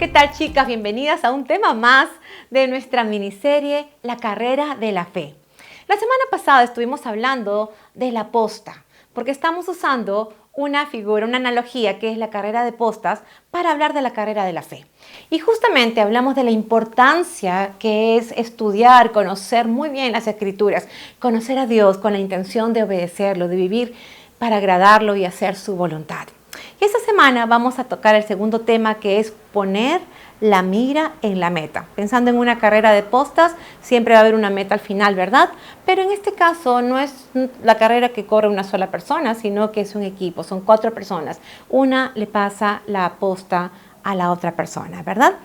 ¿Qué tal, chicas? Bienvenidas a un tema más de nuestra miniserie La carrera de la fe. La semana pasada estuvimos hablando de la posta, porque estamos usando una figura, una analogía que es la carrera de postas para hablar de la carrera de la fe. Y justamente hablamos de la importancia que es estudiar, conocer muy bien las Escrituras, conocer a Dios con la intención de obedecerlo, de vivir para agradarlo y hacer su voluntad. Y esta semana vamos a tocar el segundo tema, que es poner la mira en la meta. Pensando en una carrera de postas, siempre va a haber una meta al final, ¿verdad? Pero en este caso no es la carrera que corre una sola persona, sino que es un equipo, son 4 personas. Una le pasa la posta a la otra persona, ¿verdad?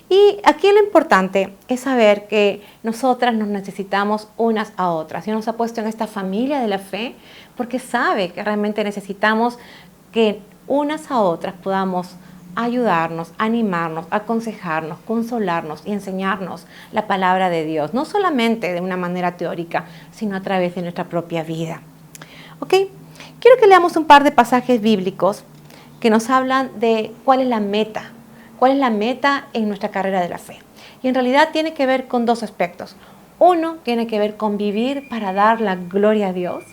Y aquí lo importante es saber que nosotras nos necesitamos unas a otras. Dios nos ha puesto en esta familia de la fe porque sabe que realmente necesitamos que unas a otras podamos ayudarnos, animarnos, aconsejarnos, consolarnos y enseñarnos la palabra de Dios, no solamente de una manera teórica, sino a través de nuestra propia vida. ¿Ok? Quiero que leamos un par de pasajes bíblicos que nos hablan de cuál es la meta en nuestra carrera de la fe. Y en realidad tiene que ver con 2 aspectos. Uno tiene que ver con vivir para dar la gloria a Dios.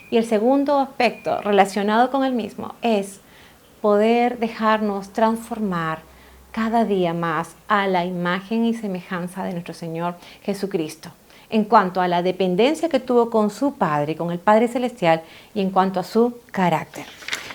Y el segundo aspecto relacionado con el mismo es poder dejarnos transformar cada día más a la imagen y semejanza de nuestro Señor Jesucristo, en cuanto a la dependencia que tuvo con su Padre, con el Padre Celestial, y en cuanto a su carácter.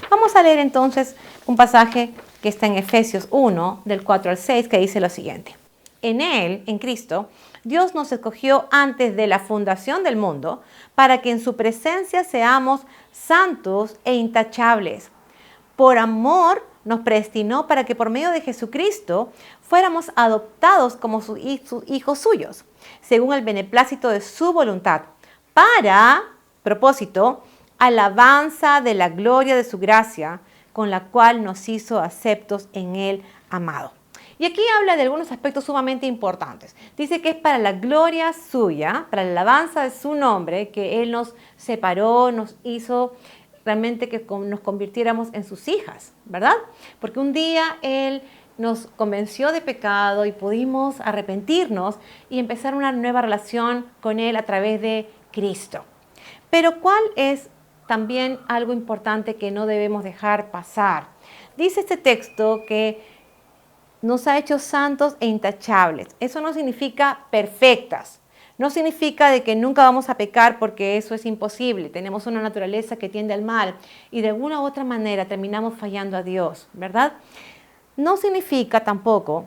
Vamos a leer entonces un pasaje que está en Efesios 1, del 4 al 6, que dice lo siguiente. En Él, en Cristo, Dios nos escogió antes de la fundación del mundo para que en su presencia seamos santos e intachables. Por amor nos predestinó para que por medio de Jesucristo fuéramos adoptados como sus hijos suyos, según el beneplácito de su voluntad, para, propósito, alabanza de la gloria de su gracia, con la cual nos hizo aceptos en Él amado. Y aquí habla de algunos aspectos sumamente importantes. Dice que es para la gloria suya, para la alabanza de su nombre, que Él nos separó, nos hizo realmente que nos convirtiéramos en sus hijas, ¿verdad? Porque un día Él nos convenció de pecado y pudimos arrepentirnos y empezar una nueva relación con Él a través de Cristo. Pero ¿cuál es también algo importante que no debemos dejar pasar? Dice este texto que nos ha hecho santos e intachables. Eso no significa perfectas. No significa de que nunca vamos a pecar, porque eso es imposible. Tenemos una naturaleza que tiende al mal y de alguna u otra manera terminamos fallando a Dios, ¿verdad? No significa tampoco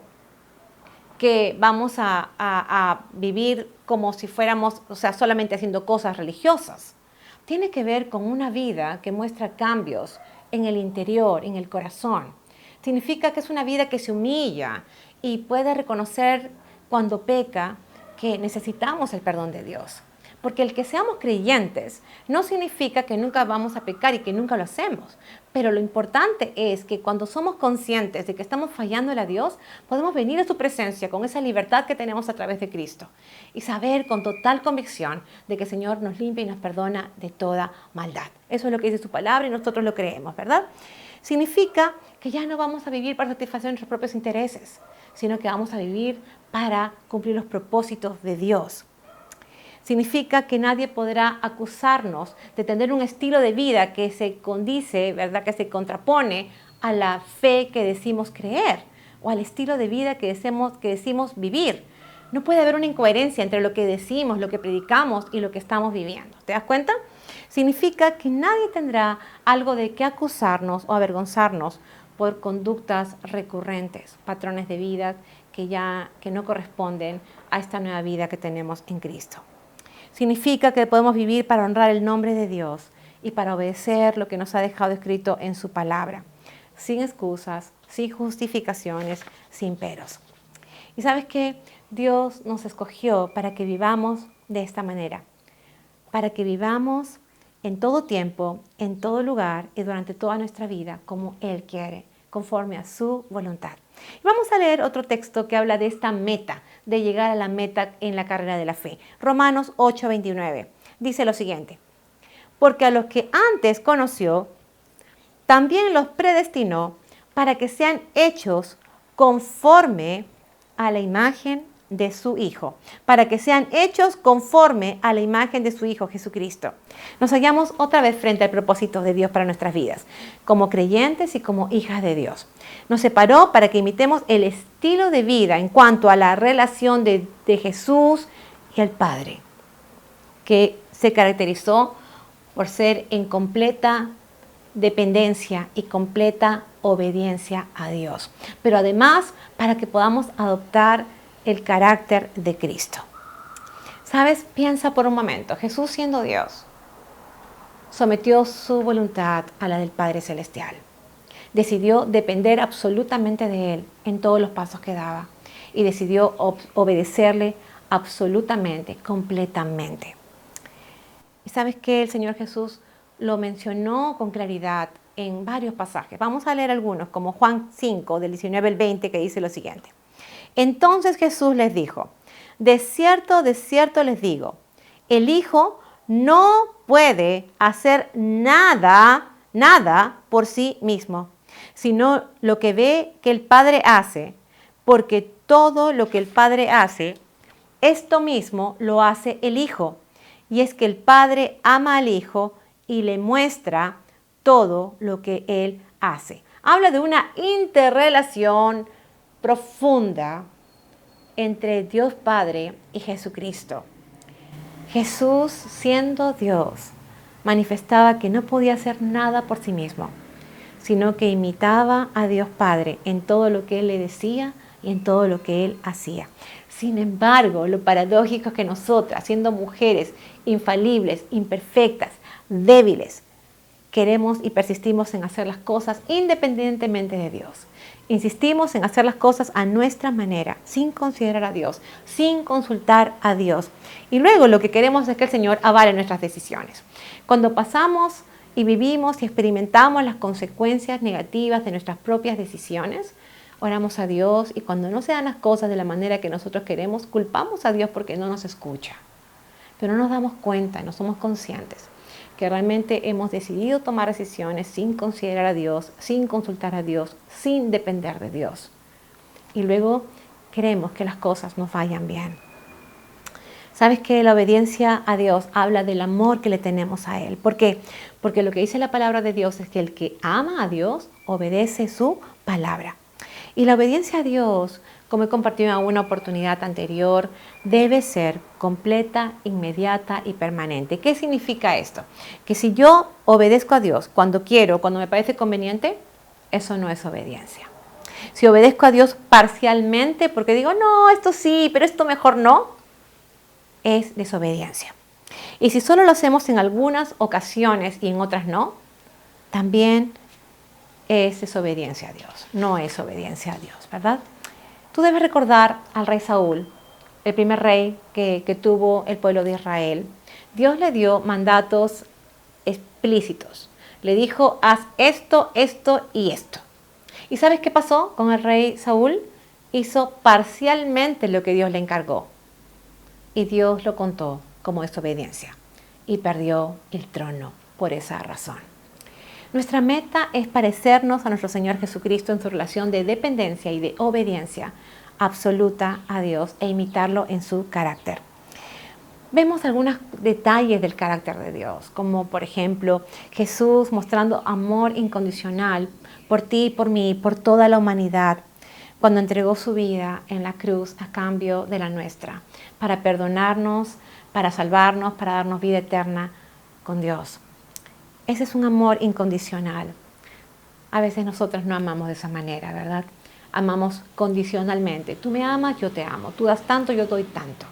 que vamos a vivir como si fuéramos, solamente haciendo cosas religiosas. Tiene que ver con una vida que muestra cambios en el interior, en el corazón. Significa que es una vida que se humilla y puede reconocer cuando peca que necesitamos el perdón de Dios. Porque el que seamos creyentes no significa que nunca vamos a pecar y que nunca lo hacemos. Pero lo importante es que cuando somos conscientes de que estamos fallándole a Dios, podemos venir a su presencia con esa libertad que tenemos a través de Cristo y saber con total convicción de que el Señor nos limpia y nos perdona de toda maldad. Eso es lo que dice su palabra y nosotros lo creemos, ¿verdad? Significa que ya no vamos a vivir para satisfacer nuestros propios intereses, sino que vamos a vivir para cumplir los propósitos de Dios. Significa que nadie podrá acusarnos de tener un estilo de vida que se condice, ¿verdad?, que se contrapone a la fe que decimos creer o al estilo de vida que decimos vivir. No puede haber una incoherencia entre lo que decimos, lo que predicamos y lo que estamos viviendo. ¿Te das cuenta? Significa que nadie tendrá algo de qué acusarnos o avergonzarnos por conductas recurrentes, patrones de vida que no corresponden a esta nueva vida que tenemos en Cristo. Significa que podemos vivir para honrar el nombre de Dios y para obedecer lo que nos ha dejado escrito en su palabra, sin excusas, sin justificaciones, sin peros. Y ¿sabes qué? Dios nos escogió para que vivamos de esta manera, para que vivamos en todo tiempo, en todo lugar y durante toda nuestra vida como Él quiere, conforme a su voluntad. Y vamos a leer otro texto que habla de esta meta, de llegar a la meta en la carrera de la fe. Romanos 8:29 dice lo siguiente: porque a los que antes conoció, también los predestinó para que sean hechos conforme a la imagen de su Hijo, para que sean hechos conforme a la imagen de su Hijo Jesucristo. Nos hallamos otra vez frente al propósito de Dios para nuestras vidas, como creyentes y como hijas de Dios. Nos separó para que imitemos el estilo de vida en cuanto a la relación de Jesús y el Padre, que se caracterizó por ser en completa dependencia y completa obediencia a Dios, pero además para que podamos adoptar el carácter de Cristo. ¿Sabes? Piensa por un momento, Jesús siendo Dios, sometió su voluntad a la del Padre Celestial. Decidió depender absolutamente de Él en todos los pasos que daba y decidió obedecerle absolutamente, completamente. ¿Y sabes qué? El Señor Jesús lo mencionó con claridad en varios pasajes. Vamos a leer algunos, como Juan 5, del 19 al 20, que dice lo siguiente. Entonces Jesús les dijo, de cierto les digo, el Hijo no puede hacer nada por sí mismo, sino lo que ve que el Padre hace, porque todo lo que el Padre hace, esto mismo lo hace el Hijo. Y es que el Padre ama al Hijo y le muestra todo lo que Él hace. Habla de una interrelación profunda entre Dios Padre y Jesucristo. Jesús, siendo Dios, manifestaba que no podía hacer nada por sí mismo, sino que imitaba a Dios Padre en todo lo que Él le decía y en todo lo que Él hacía. Sin embargo, lo paradójico es que nosotras, siendo mujeres infalibles, imperfectas, débiles, queremos y persistimos en hacer las cosas independientemente de Dios. Insistimos en hacer las cosas a nuestra manera, sin considerar a Dios, sin consultar a Dios. Y luego lo que queremos es que el Señor avale nuestras decisiones. Cuando pasamos y vivimos y experimentamos las consecuencias negativas de nuestras propias decisiones, oramos a Dios y cuando no se dan las cosas de la manera que nosotros queremos, culpamos a Dios porque no nos escucha. Pero no nos damos cuenta, no somos conscientes que realmente hemos decidido tomar decisiones sin considerar a Dios, sin consultar a Dios, sin depender de Dios. Y luego queremos que las cosas nos vayan bien. ¿Sabes que la obediencia a Dios habla del amor que le tenemos a Él? ¿Por qué? Porque lo que dice la palabra de Dios es que el que ama a Dios obedece su palabra. Y la obediencia a Dios, como he compartido en alguna oportunidad anterior, debe ser completa, inmediata y permanente. ¿Qué significa esto? Que si yo obedezco a Dios cuando quiero, cuando me parece conveniente, eso no es obediencia. Si obedezco a Dios parcialmente porque digo, no, esto sí, pero esto mejor no, es desobediencia. Y si solo lo hacemos en algunas ocasiones y en otras no, también es desobediencia a Dios, no es obediencia a Dios, ¿verdad? Tú debes recordar al rey Saúl, el primer rey que tuvo el pueblo de Israel. Dios le dio mandatos explícitos. Le dijo, haz esto, esto y esto. ¿Y sabes qué pasó con el rey Saúl? Hizo parcialmente lo que Dios le encargó. Y Dios lo contó como desobediencia. Y perdió el trono por esa razón. Nuestra meta es parecernos a nuestro Señor Jesucristo en su relación de dependencia y de obediencia absoluta a Dios e imitarlo en su carácter. Vemos algunos detalles del carácter de Dios, como por ejemplo Jesús mostrando amor incondicional por ti y por mí, por toda la humanidad, cuando entregó su vida en la cruz a cambio de la nuestra, para perdonarnos, para salvarnos, para darnos vida eterna con Dios. Ese es un amor incondicional. A veces nosotros no amamos de esa manera, ¿verdad? Amamos condicionalmente. Tú me amas, yo te amo. Tú das tanto, yo doy tanto.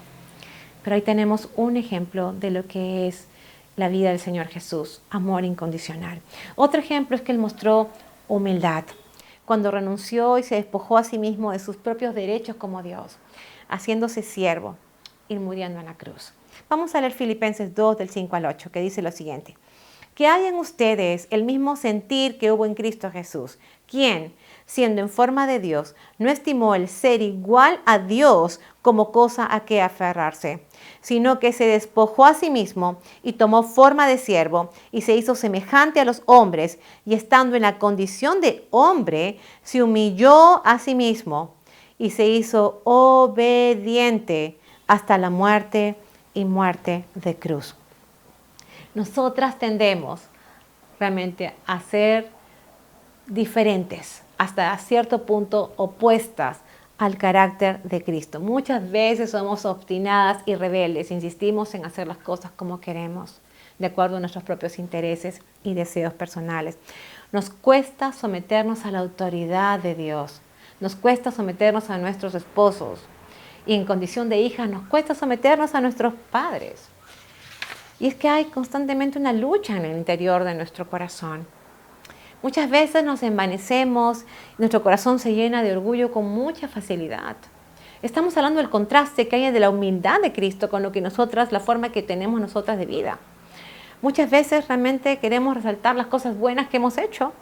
Pero ahí tenemos un ejemplo de lo que es la vida del Señor Jesús, amor incondicional. Otro ejemplo es que Él mostró humildad, cuando renunció y se despojó a sí mismo de sus propios derechos como Dios, haciéndose siervo y muriendo en la cruz. Vamos a leer Filipenses 2, del 5 al 8, que dice lo siguiente. Que haya en ustedes el mismo sentir que hubo en Cristo Jesús, quien, siendo en forma de Dios, no estimó el ser igual a Dios como cosa a que aferrarse, sino que se despojó a sí mismo y tomó forma de siervo y se hizo semejante a los hombres, y estando en la condición de hombre, se humilló a sí mismo y se hizo obediente hasta la muerte y muerte de cruz. Nosotras tendemos realmente a ser diferentes, hasta cierto punto opuestas al carácter de Cristo. Muchas veces somos obstinadas y rebeldes, insistimos en hacer las cosas como queremos, de acuerdo a nuestros propios intereses y deseos personales. Nos cuesta someternos a la autoridad de Dios, nos cuesta someternos a nuestros esposos, y en condición de hijas nos cuesta someternos a nuestros padres. Y es que hay constantemente una lucha en el interior de nuestro corazón. Muchas veces nos envanecemos, nuestro corazón se llena de orgullo con mucha facilidad. Estamos hablando del contraste que hay de la humildad de Cristo con lo que nosotras, la forma que tenemos nosotras de vida. Muchas veces realmente queremos resaltar las cosas buenas que hemos hecho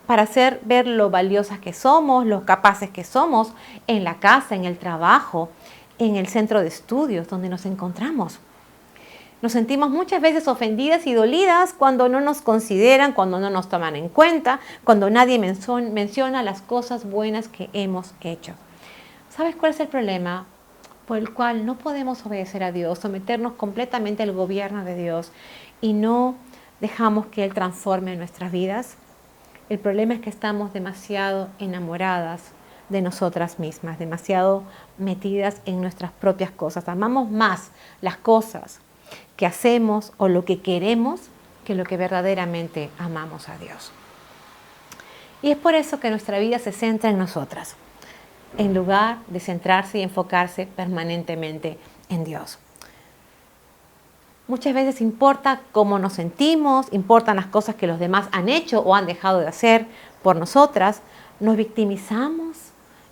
para hacer ver lo valiosas que somos, lo capaces que somos en la casa, en el trabajo, en el centro de estudios donde nos encontramos. Nos sentimos muchas veces ofendidas y dolidas cuando no nos consideran, cuando no nos toman en cuenta, cuando nadie menciona las cosas buenas que hemos hecho. ¿Sabes cuál es el problema por el cual no podemos obedecer a Dios, someternos completamente al gobierno de Dios y no dejamos que Él transforme nuestras vidas? El problema es que estamos demasiado enamoradas de nosotras mismas, demasiado metidas en nuestras propias cosas. Amamos más las cosas que hacemos o lo que queremos que lo que verdaderamente amamos a Dios. Y es por eso que nuestra vida se centra en nosotras, en lugar de centrarse y enfocarse permanentemente en Dios. Muchas veces importa cómo nos sentimos, importan las cosas que los demás han hecho o han dejado de hacer por nosotras. Nos victimizamos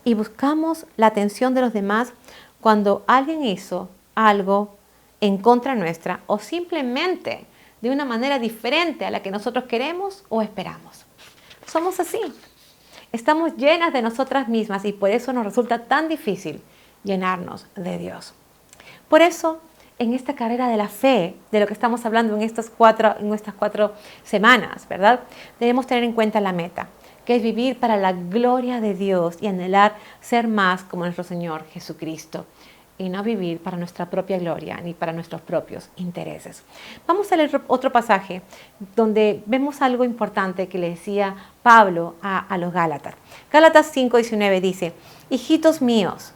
y buscamos la atención de los demás cuando alguien hizo algo en contra nuestra o simplemente de una manera diferente a la que nosotros queremos o esperamos. Somos así. Estamos llenas de nosotras mismas y por eso nos resulta tan difícil llenarnos de Dios. Por eso, en esta carrera de la fe, de lo que estamos hablando en estas cuatro semanas, ¿verdad? Debemos tener en cuenta la meta, que es vivir para la gloria de Dios y anhelar ser más como nuestro Señor Jesucristo, y no vivir para nuestra propia gloria ni para nuestros propios intereses. Vamos a leer otro pasaje donde vemos algo importante que le decía Pablo a los Gálatas. Gálatas 5:19 dice: hijitos míos,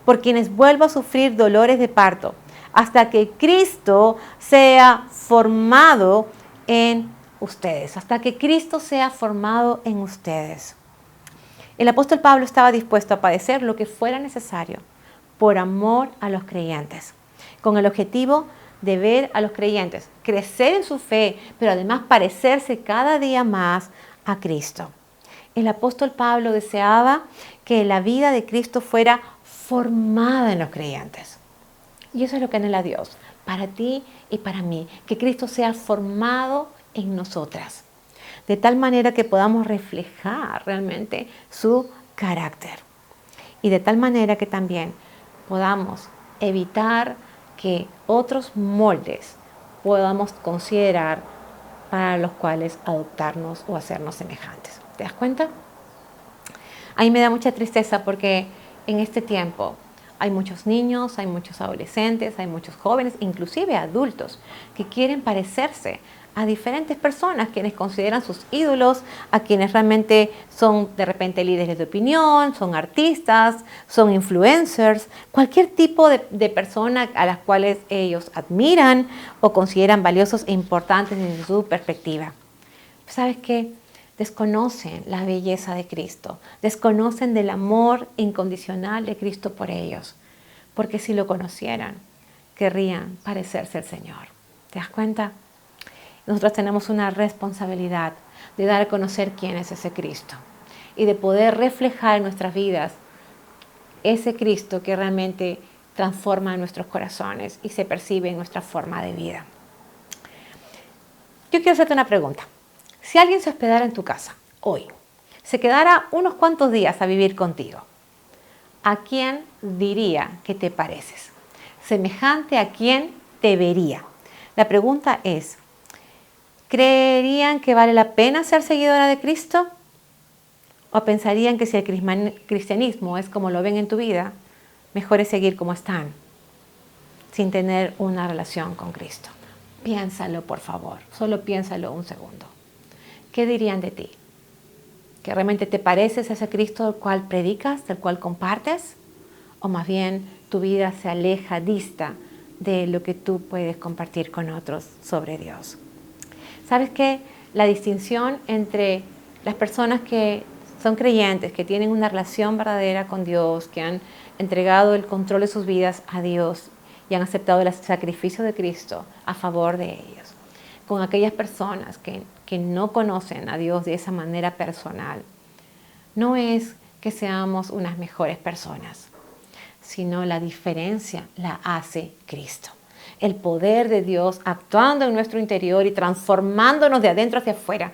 por quienes vuelvo a sufrir dolores de parto, hasta que Cristo sea formado en ustedes, hasta que Cristo sea formado en ustedes. El apóstol Pablo estaba dispuesto a padecer lo que fuera necesario por amor a los creyentes, con el objetivo de ver a los creyentes crecer en su fe, pero además parecerse cada día más a Cristo. El apóstol Pablo deseaba que la vida de Cristo fuera formada en los creyentes. Y eso es lo que anhela Dios, para ti y para mí, que Cristo sea formado en nosotras, de tal manera que podamos reflejar realmente su carácter. Y de tal manera que también podamos evitar que otros moldes podamos considerar para los cuales adoptarnos o hacernos semejantes. ¿Te das cuenta? A mí me da mucha tristeza porque en este tiempo hay muchos niños, hay muchos adolescentes, hay muchos jóvenes, inclusive adultos, que quieren parecerse a diferentes personas, quienes consideran sus ídolos, a quienes realmente son de repente líderes de opinión, son artistas, son influencers, cualquier tipo de persona a las cuales ellos admiran o consideran valiosos e importantes desde su perspectiva. ¿Sabes qué? Desconocen la belleza de Cristo, desconocen del amor incondicional de Cristo por ellos, porque si lo conocieran, querrían parecerse al Señor. ¿Te das cuenta? Nosotros tenemos una responsabilidad de dar a conocer quién es ese Cristo y de poder reflejar en nuestras vidas ese Cristo que realmente transforma nuestros corazones y se percibe en nuestra forma de vida. Yo quiero hacerte una pregunta. Si alguien se hospedara en tu casa hoy, se quedara unos cuantos días a vivir contigo, ¿a quién diría que te pareces? Semejante a quién te vería. La pregunta es, ¿creerían que vale la pena ser seguidora de Cristo? ¿O pensarían que si el cristianismo es como lo ven en tu vida, mejor es seguir como están, sin tener una relación con Cristo? Piénsalo, por favor. Solo piénsalo un segundo. ¿Qué dirían de ti? ¿Que realmente te pareces a ese Cristo del cual predicas, del cual compartes? ¿O más bien tu vida se aleja, dista de lo que tú puedes compartir con otros sobre Dios? ¿Sabes qué? La distinción entre las personas que son creyentes, que tienen una relación verdadera con Dios, que han entregado el control de sus vidas a Dios y han aceptado el sacrificio de Cristo a favor de ellos, con aquellas personas que no conocen a Dios de esa manera personal, no es que seamos unas mejores personas, sino la diferencia la hace Cristo. El poder de Dios actuando en nuestro interior y transformándonos de adentro hacia afuera,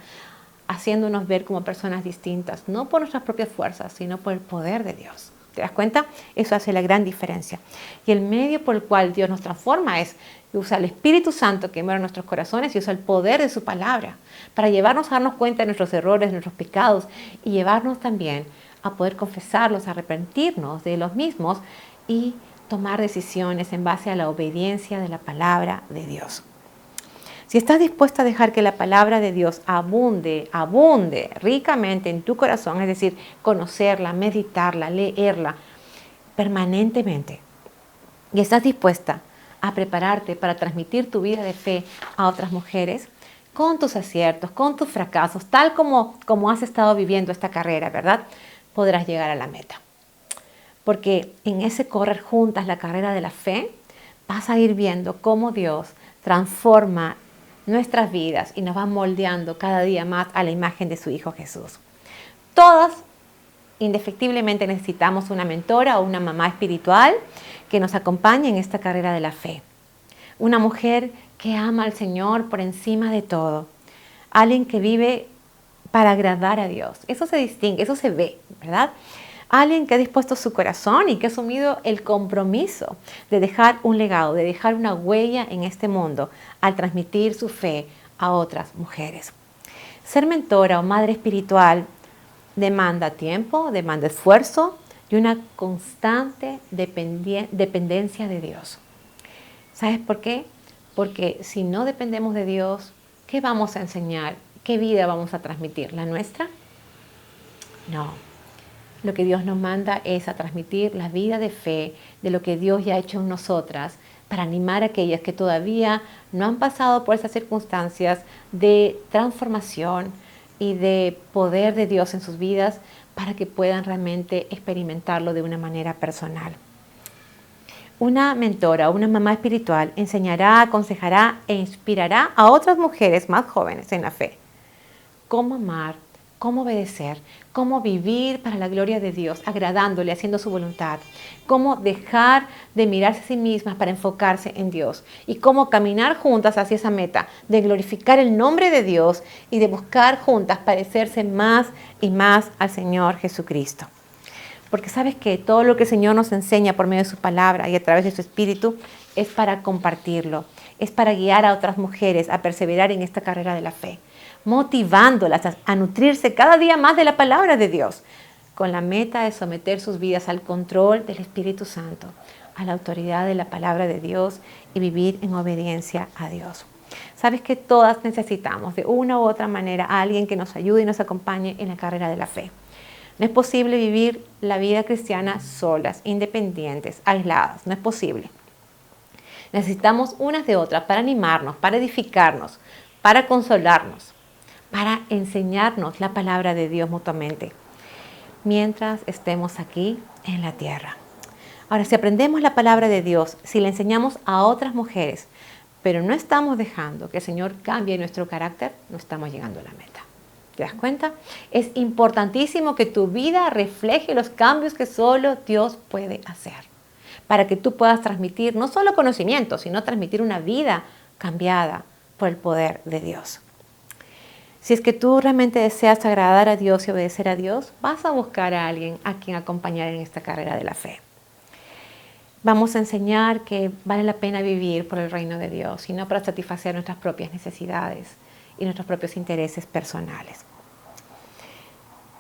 haciéndonos ver como personas distintas, no por nuestras propias fuerzas, sino por el poder de Dios. ¿Te das cuenta? Eso hace la gran diferencia. Y el medio por el cual Dios nos transforma es que usa el Espíritu Santo que muere en nuestros corazones y usa el poder de su palabra para llevarnos a darnos cuenta de nuestros errores, de nuestros pecados y llevarnos también a poder confesarlos, a arrepentirnos de los mismos y tomar decisiones en base a la obediencia de la palabra de Dios. Si estás dispuesta a dejar que la palabra de Dios abunde ricamente en tu corazón, es decir, conocerla, meditarla, leerla permanentemente, y estás dispuesta a prepararte para transmitir tu vida de fe a otras mujeres, con tus aciertos, con tus fracasos, tal como has estado viviendo esta carrera, ¿verdad? Podrás llegar a la meta. Porque en ese correr juntas la carrera de la fe, vas a ir viendo cómo Dios transforma nuestras vidas y nos va moldeando cada día más a la imagen de su Hijo Jesús. Todas, indefectiblemente, necesitamos una mentora o una mamá espiritual que nos acompañe en esta carrera de la fe. Una mujer que ama al Señor por encima de todo. Alguien que vive para agradar a Dios. Eso se distingue, eso se ve, ¿verdad? Alguien que ha dispuesto su corazón y que ha asumido el compromiso de dejar un legado, de dejar una huella en este mundo al transmitir su fe a otras mujeres. Ser mentora o madre espiritual demanda tiempo, demanda esfuerzo y una constante dependencia de Dios. ¿Sabes por qué? Porque si no dependemos de Dios, ¿qué vamos a enseñar? ¿Qué vida vamos a transmitir? ¿La nuestra? No. Lo que Dios nos manda es a transmitir la vida de fe de lo que Dios ya ha hecho en nosotras para animar a aquellas que todavía no han pasado por esas circunstancias de transformación y de poder de Dios en sus vidas para que puedan realmente experimentarlo de una manera personal. Una mentora o una mamá espiritual enseñará, aconsejará e inspirará a otras mujeres más jóvenes en la fe cómo amar, cómo obedecer, cómo vivir para la gloria de Dios, agradándole, haciendo su voluntad, cómo dejar de mirarse a sí mismas para enfocarse en Dios y cómo caminar juntas hacia esa meta de glorificar el nombre de Dios y de buscar juntas parecerse más y más al Señor Jesucristo. Porque sabes que todo lo que el Señor nos enseña por medio de su palabra y a través de su Espíritu es para compartirlo, es para guiar a otras mujeres a perseverar en esta carrera de la fe, motivándolas a nutrirse cada día más de la palabra de Dios, con la meta de someter sus vidas al control del Espíritu Santo, a la autoridad de la palabra de Dios y vivir en obediencia a Dios. Sabes que todas necesitamos de una u otra manera a alguien que nos ayude y nos acompañe en la carrera de la fe. No es posible vivir la vida cristiana solas, independientes, aisladas. No es posible. Necesitamos unas de otras para animarnos, para edificarnos, para consolarnos, para enseñarnos la palabra de Dios mutuamente, mientras estemos aquí en la tierra. Ahora, si aprendemos la palabra de Dios, si la enseñamos a otras mujeres, pero no estamos dejando que el Señor cambie nuestro carácter, no estamos llegando a la meta. ¿Te das cuenta? Es importantísimo que tu vida refleje los cambios que solo Dios puede hacer, para que tú puedas transmitir no solo conocimiento, sino transmitir una vida cambiada por el poder de Dios. Si es que tú realmente deseas agradar a Dios y obedecer a Dios, vas a buscar a alguien a quien acompañar en esta carrera de la fe. Vamos a enseñar que vale la pena vivir por el reino de Dios y no para satisfacer nuestras propias necesidades y nuestros propios intereses personales.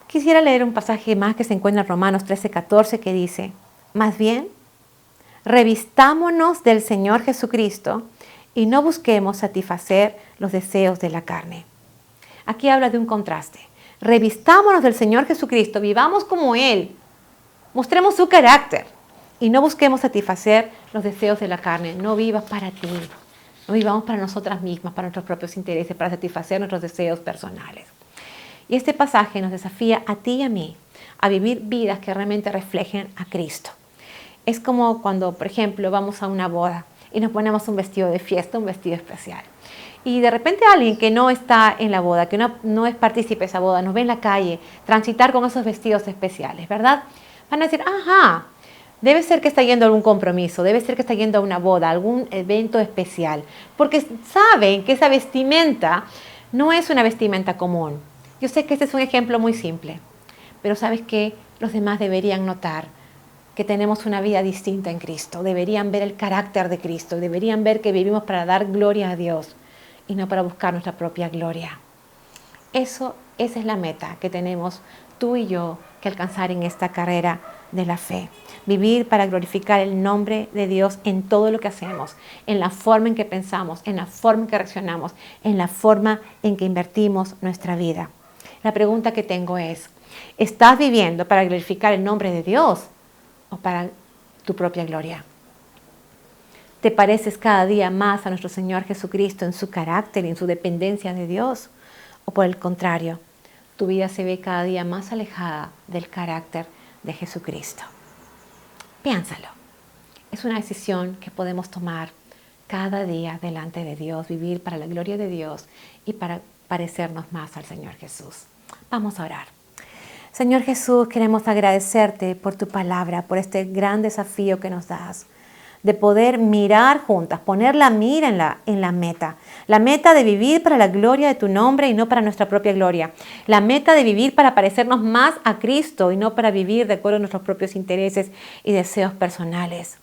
Quisiera leer un pasaje más que se encuentra en Romanos 13:14 que dice: más bien, revistámonos del Señor Jesucristo y no busquemos satisfacer los deseos de la carne. Aquí habla de un contraste. Revistámonos del Señor Jesucristo, vivamos como Él, mostremos su carácter y no busquemos satisfacer los deseos de la carne. No vivas para ti, no vivamos para nosotras mismas, para nuestros propios intereses, para satisfacer nuestros deseos personales. Y este pasaje nos desafía a ti y a mí a vivir vidas que realmente reflejen a Cristo. Es como cuando, por ejemplo, vamos a una boda y nos ponemos un vestido de fiesta, un vestido especial. Y de repente alguien que no está en la boda, que no es partícipe de esa boda, nos ve en la calle transitar con esos vestidos especiales, ¿verdad? Van a decir, ajá, debe ser que está yendo a algún compromiso, debe ser que está yendo a una boda, a algún evento especial, porque saben que esa vestimenta no es una vestimenta común. Yo sé que este es un ejemplo muy simple, pero ¿sabes qué? Los demás deberían notar que tenemos una vida distinta en Cristo, deberían ver el carácter de Cristo, deberían ver que vivimos para dar gloria a Dios y no para buscar nuestra propia gloria. Esa es la meta que tenemos tú y yo que alcanzar en esta carrera de la fe. Vivir para glorificar el nombre de Dios en todo lo que hacemos, en la forma en que pensamos, en la forma en que reaccionamos, en la forma en que invertimos nuestra vida. La pregunta que tengo es, ¿estás viviendo para glorificar el nombre de Dios o para tu propia gloria? ¿Te pareces cada día más a nuestro Señor Jesucristo en su carácter y en su dependencia de Dios? ¿O por el contrario, tu vida se ve cada día más alejada del carácter de Jesucristo? Piénsalo. Es una decisión que podemos tomar cada día delante de Dios, vivir para la gloria de Dios y para parecernos más al Señor Jesús. Vamos a orar. Señor Jesús, queremos agradecerte por tu palabra, por este gran desafío que nos das, de poder mirar juntas, poner la mira en la meta de vivir para la gloria de tu nombre y no para nuestra propia gloria, la meta de vivir para parecernos más a Cristo y no para vivir de acuerdo a nuestros propios intereses y deseos personales.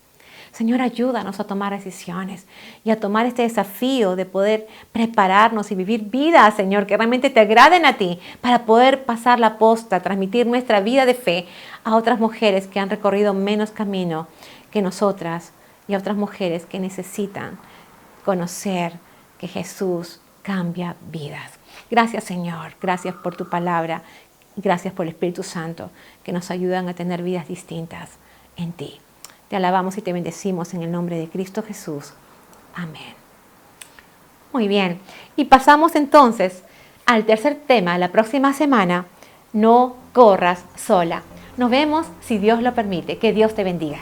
Señor, ayúdanos a tomar decisiones y a tomar este desafío de poder prepararnos y vivir vidas, Señor, que realmente te agraden a ti, para poder pasar la posta, transmitir nuestra vida de fe a otras mujeres que han recorrido menos camino que nosotras y a otras mujeres que necesitan conocer que Jesús cambia vidas. Gracias, Señor, gracias por tu palabra y gracias por el Espíritu Santo que nos ayudan a tener vidas distintas en ti. Te alabamos y te bendecimos en el nombre de Cristo Jesús. Amén. Muy bien. Y pasamos entonces al tercer tema. La próxima semana, no corras sola. Nos vemos si Dios lo permite. Que Dios te bendiga.